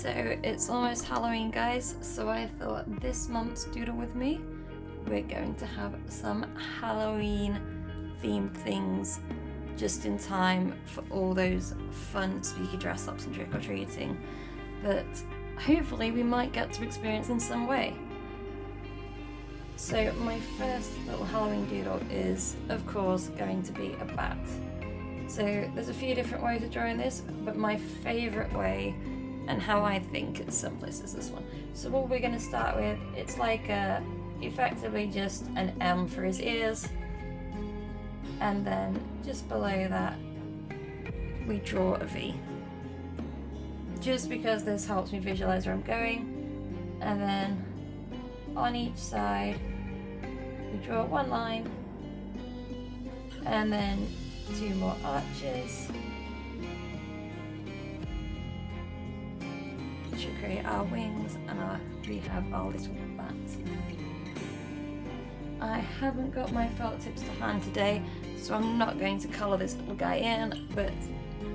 So it's almost Halloween, guys, so I thought this month's Doodle with me, we're going to have some Halloween themed things just in time for all those fun spooky dress ups and trick or treating that hopefully we might get to experience in some way. So my first little Halloween doodle is of course going to be a bat. So there's a few different ways of drawing this, but my favourite way and how I think it's simplest is this one. So what we're going to start with, it's like effectively just an M for his ears, and then just below that we draw a V. Just because this helps me visualise where I'm going, and then on each side we draw one line and then two more arches to create our wings, and we have our little bat. I haven't got my felt tips to hand today, so I'm not going to colour this little guy in, but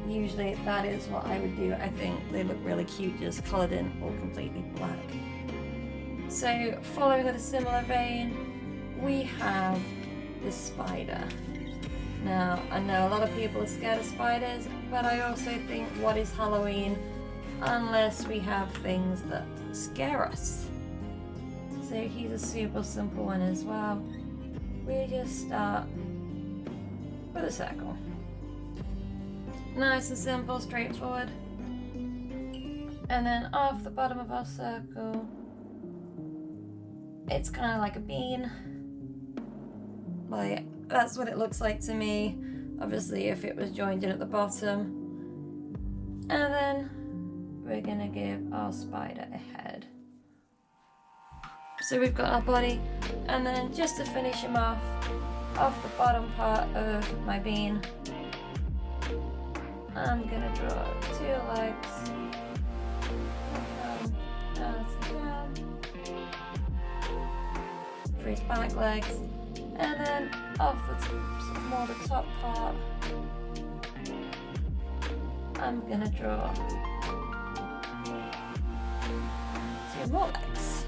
usually that is what I would do. I think they look really cute just coloured in all completely black. So following with a similar vein, we have the spider. Now, I know a lot of people are scared of spiders, but I also think what is Halloween unless we have things that scare us? So he's a super simple one as well. We just start with a circle. Nice and simple, straightforward. And then off the bottom of our circle, it's kind of like a bean. Like, that's what it looks like to me. Obviously, if it was joined in at the bottom. And then we're gonna give our spider a head. So we've got our body, and then just to finish him off the bottom part of my bean, I'm gonna draw two legs, down, for his back legs, and then off the top part, I'm gonna draw two more legs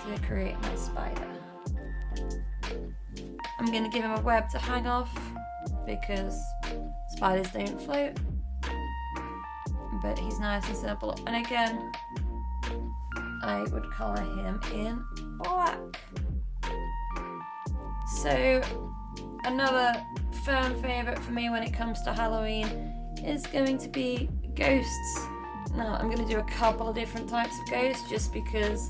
to create my spider. I'm gonna give him a web to hang off because spiders don't float, but he's nice and simple. And again, I would colour him in black. So another fan favourite for me when it comes to Halloween is going to be ghosts. Now I'm going to do a couple of different types of ghosts just because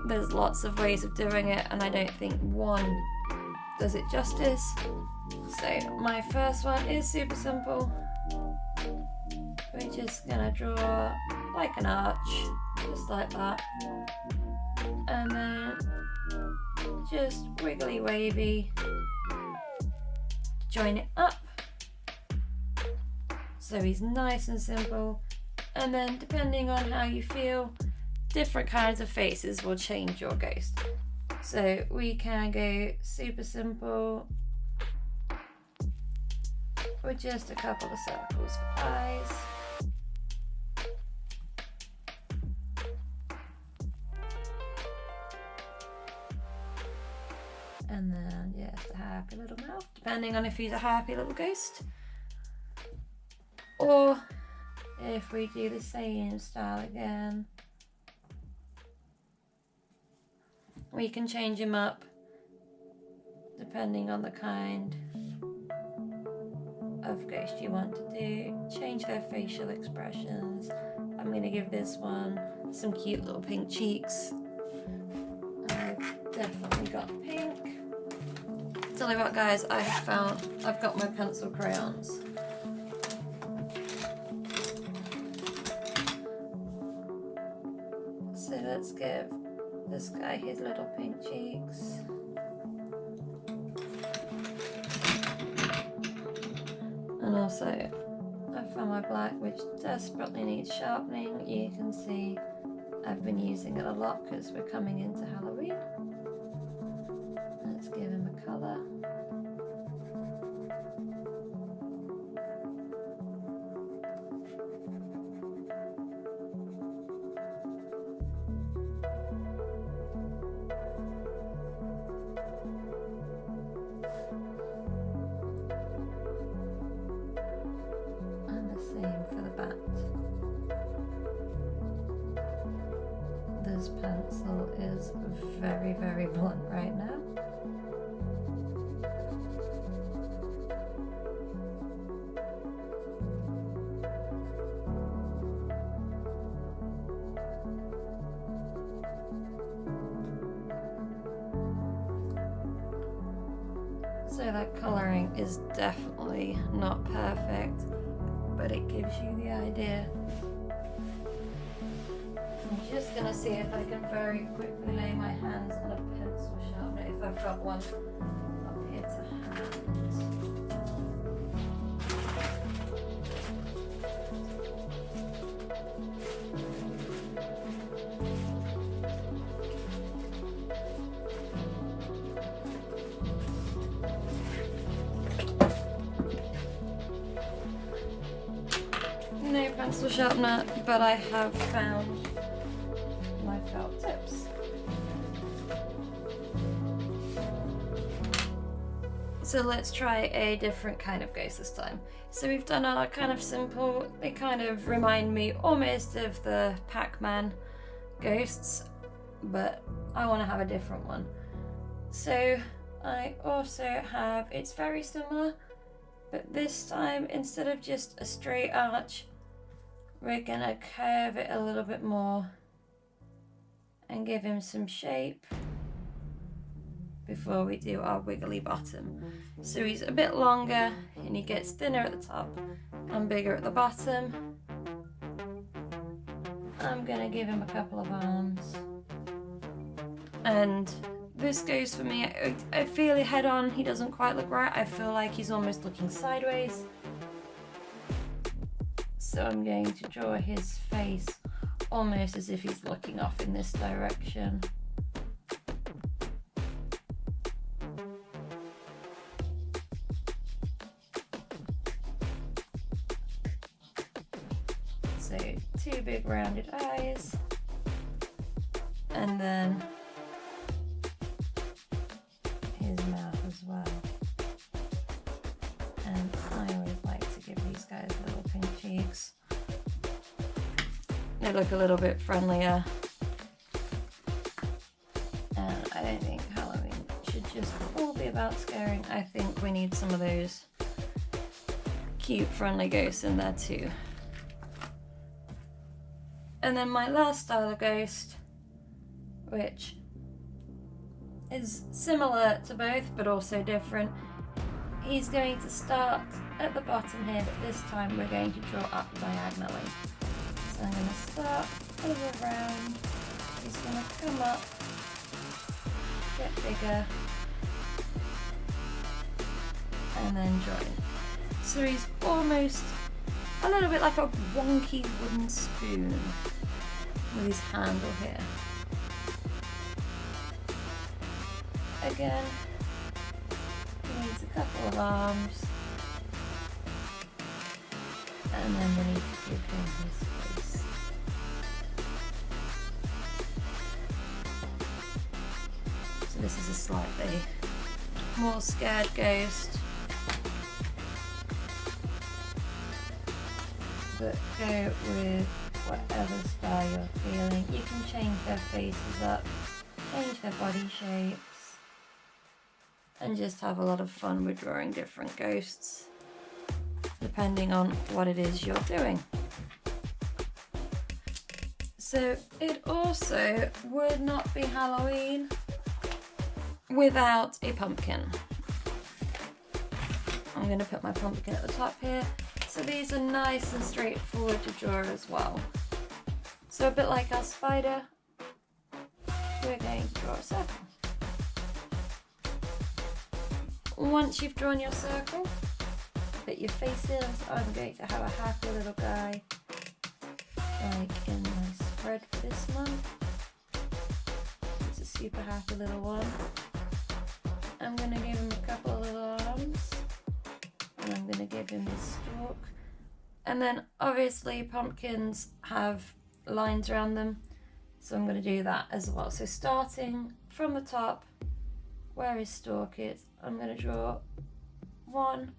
there's lots of ways of doing it and I don't think one does it justice. So my first one is super simple. We're just going to draw like an arch, just like that. And then just wiggly wavy, join it up. So he's nice and simple. And then depending on how you feel, different kinds of faces will change your ghost. So we can go super simple with just a couple of circles for eyes. And then just a happy little mouth, depending on if he's a happy little ghost. Or if we do the same style again, we can change him up depending on the kind of ghost you want to do. Change their facial expressions. I'm going to give this one some cute little pink cheeks. I've definitely got pink. Tell you what guys, I've got my pencil crayons. So let's give this guy his little pink cheeks. And also, I found my black, which desperately needs sharpening. You can see I've been using it a lot because we're coming into Halloween. Let's give him a colour. this pencil is very, very blunt right now. So that colouring is definitely not perfect, but it gives you the idea. I'm just going to see if I can very quickly lay my hands on a pencil sharpener, if I've got one up here to hand. No pencil sharpener, but I have found my felt tips. So let's try a different kind of ghost this time. So we've done our kind of simple, they kind of remind me almost of the Pac-Man ghosts, but I want to have a different one. So I also have, it's very similar, but this time instead of just a straight arch, we're gonna curve it a little bit more and give him some shape before we do our wiggly bottom. So he's a bit longer and he gets thinner at the top and bigger at the bottom. I'm gonna give him a couple of arms. And this goes for me, I feel head on, he doesn't quite look right. I feel like he's almost looking sideways. So I'm going to draw his face almost as if he's looking off in this direction. So 2 big rounded eyes, and then his mouth as well. And I always like to give these guys little pink cheeks. They look a little bit friendlier. And I don't think Halloween should just all be about scaring. I think we need some of those cute, friendly ghosts in there too. And then my last style of ghost, which is similar to both but also different. He's going to start at the bottom here, but this time we're going to draw up diagonally. So I'm going to start over round, he's going to come up, get bigger, and then join. So he's almost a little bit like a wonky wooden spoon with his handle here. Again, he needs a couple of arms, and then we need to give him his face. So this is a slightly more scared ghost, but go with whatever style you're feeling. You can change their faces up, change their body shapes, and just have a lot of fun with drawing different ghosts depending on what it is you're doing. So it also would not be Halloween without a pumpkin. I'm going to put my pumpkin at the top here. So these are nice and straightforward to draw as well. So a bit like our spider, we're going to draw a circle. Once you've drawn your circle, put your face in. So I'm going to have a happy little guy, like in my spread for this month. It's a super happy little one. I'm going to give him a couple of little arms, and I'm going to give him his stalk. And then obviously pumpkins have lines around them, so I'm going to do that as well. So starting from the top where his stalk is, I'm going to draw one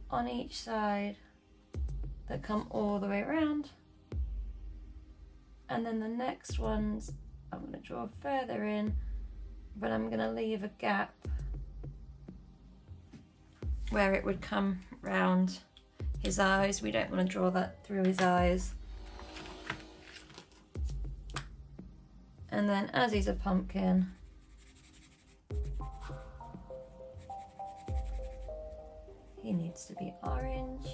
on each side that come all the way around, And then the next ones I'm going to draw further in, but I'm going to leave a gap where it would come round his eyes. We don't want to draw that through his eyes. And then as he's a pumpkin, he needs to be orange.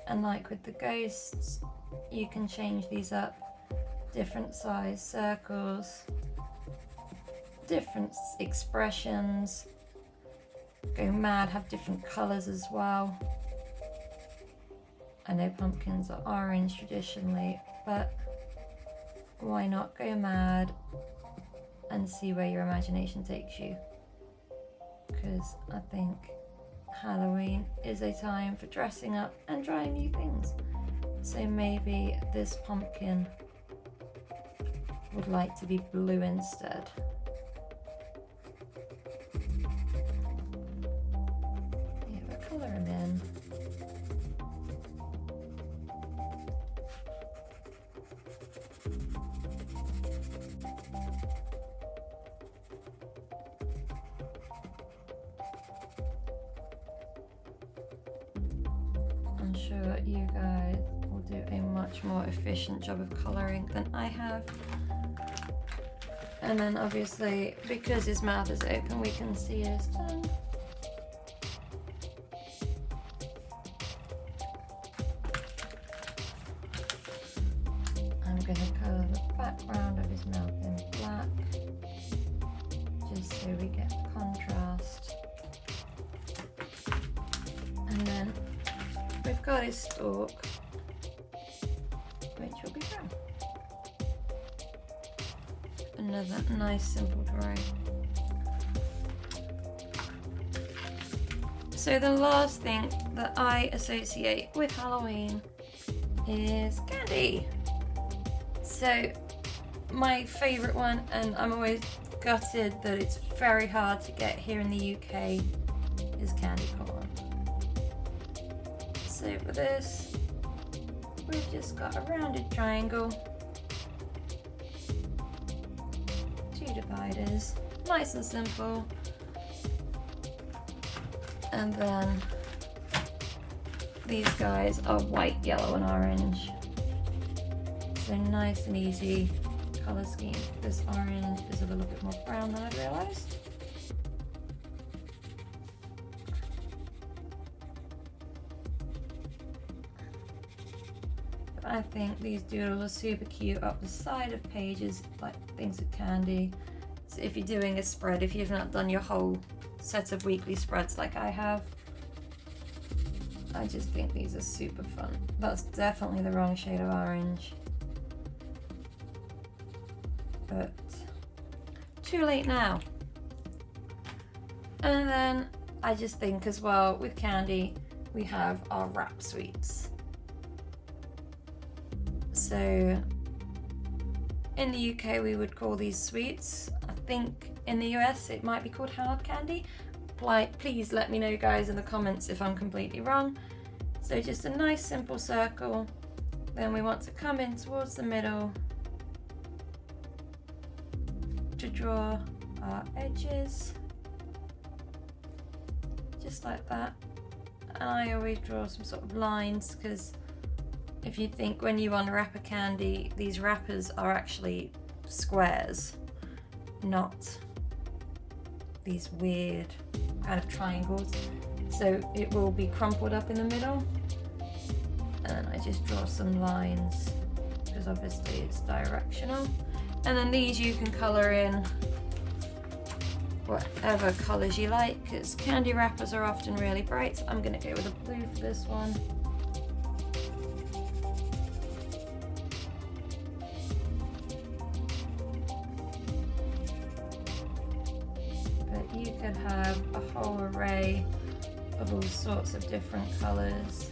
And like with the ghosts, you can change these up, different size circles, different expressions, go mad, have different colours as well. I know pumpkins are orange traditionally, but why not go mad and see where your imagination takes you? Because I think Halloween is a time for dressing up and trying new things. So maybe this pumpkin would like to be blue instead. Yeah, we'll colour him in. I'm sure you guys will do a much more efficient job of colouring than I have. And then obviously, because his mouth is open, we can see his tongue. I'm going to colour the background of his mouth in black, just so we get contrast. And then we've got his stalk, which will be brown. Another nice simple drawing. So the last thing that I associate with Halloween is candy. So my favourite one, and I'm always gutted that it's very hard to get here in the UK, is candy corn. So for this, we've just got a rounded triangle, two dividers, nice and simple, and then these guys are white, yellow and orange. So nice and easy colour scheme. This orange is a little bit more brown than I realised. I think these doodles are super cute up the side of pages, like things with candy. So if you're doing a spread, if you've not done your whole set of weekly spreads like I have, I just think these are super fun. That's definitely the wrong shade of orange, but too late now. And then I just think as well, with candy, we have our wrap sweets. So in the UK we would call these sweets. I think in the US it might be called hard candy. Please let me know, guys, in the comments if I'm completely wrong. So just a nice simple circle. Then we want to come in towards the middle to draw our edges, just like that. And I always draw some sort of lines, because if you think when you unwrap a candy, these wrappers are actually squares, not these weird kind of triangles. So it will be crumpled up in the middle. And then I just draw some lines, because obviously it's directional. And then these you can colour in whatever colours you like, because candy wrappers are often really bright. So I'm going to go with a blue for this one. But you could have a whole array of all sorts of different colours,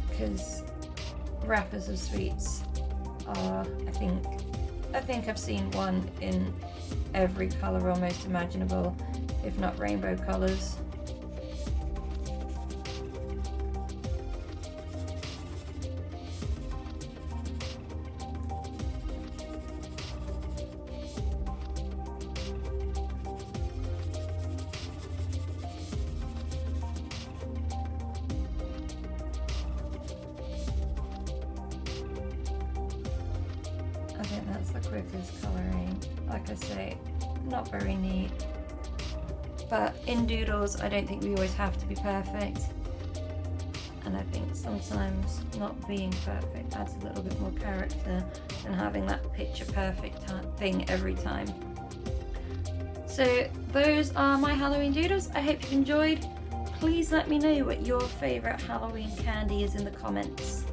because wrappers of sweets are, I think I've seen one in every colour almost imaginable, if not rainbow colours. luck with his colouring. Like I say, not very neat. But in doodles, I don't think we always have to be perfect. And I think sometimes not being perfect adds a little bit more character than having that picture perfect thing every time. So those are my Halloween doodles. I hope you enjoyed. Please let me know what your favourite Halloween candy is in the comments.